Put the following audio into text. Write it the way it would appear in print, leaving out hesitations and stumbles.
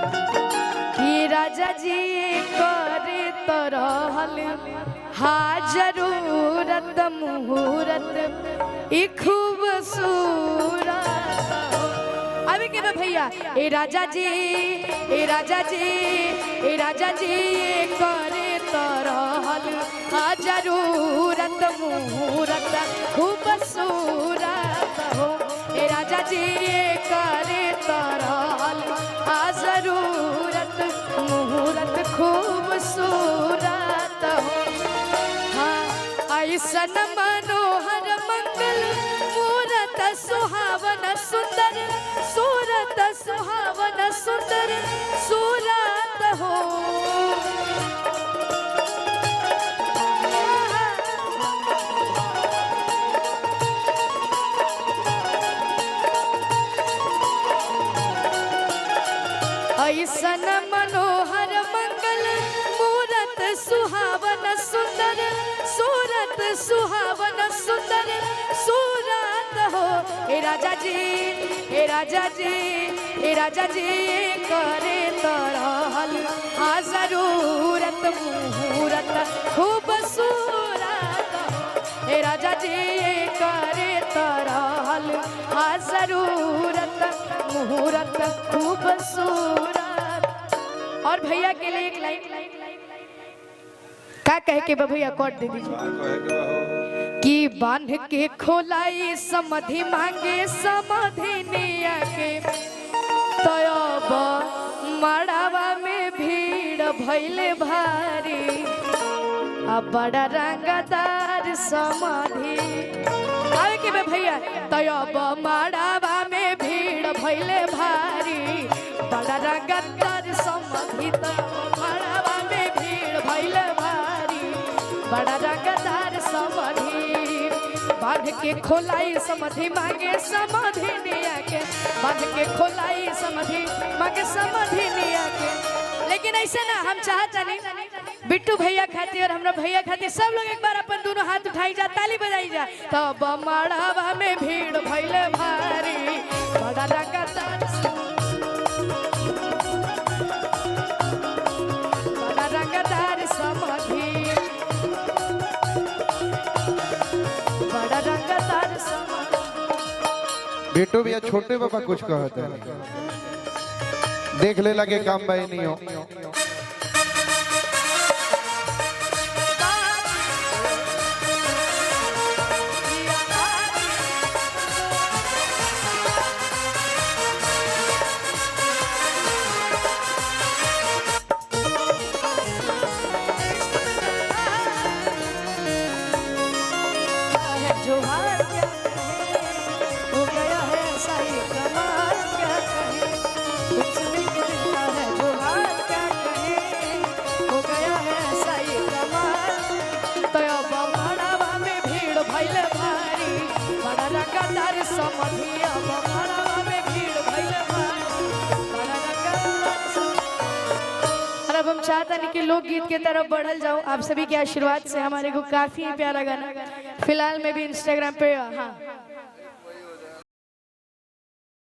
कि राजा जी करे तो रहल जरूरत मुहूर्त ई खूबसूरत। अभी के भैया ए राजा जी ए राजा जी ए राजा जी करे तो रहल जरूरत मुहूर्त खूबसूरत हो। ए राजा जी करे तो रहल जरूरत मुहूर्त खूबसूरत हो। ऐसन मनोहर मंगल मूरत सुहावन सुंदर सूरत सुहावन सुंदर सूरत हो। ऐसन मनोहर मंगल मूरत सुहावन सुंदर सूरत सुहावन सुंदर सूरत हो। ए राजा जी ए राजा जी ए राजा जी करे तो रहल जरूरत मुहूर्त खूबसूरत हो। ए राजा जी करे तो रहल जरूरत मुहूर्त खूबसूरत। और भैया के लिए एक लाइन का कह के भैया कोट दे दीजिए कि बांध के खोलाई समधि मांगे समधि निया के तब मड़ावा में भीड़ भइले भारी अब बड़ा रंगदार समधि। आवे के भैया तब मड़ावा में भीड़ भइले भारी बड़ा रंगदार समधि मड़ावा में भीड़ भइले बड़ा रंगदार समधि। बांध के खोलाई समधि मांगे समधि निया के बांध के खोलाई समधि मांगे समधि निया के। लेकिन ऐसे ना हम चाहता नहीं बिट्टू भैया खातिर और हमरा भैया खातिर सब लोग एक बार अपन दोनों हाथ उठाई जा ताली बजाई जा। तब मड़ावा में भीड़ भइले भारी बड़ा रंगदार बड़ा रंगदार समधि बेटो भैया छोटे बाबा कुछ कहते हैं देख ले लगे काम भाई नहीं हो। अब हम चाहते हैं कि लोकगीत की तरफ बढ़ल जाऊं। आप सभी के आशीर्वाद से हमारे को काफी प्यारा गाना फिलहाल में भी इंस्टाग्राम पे हाँ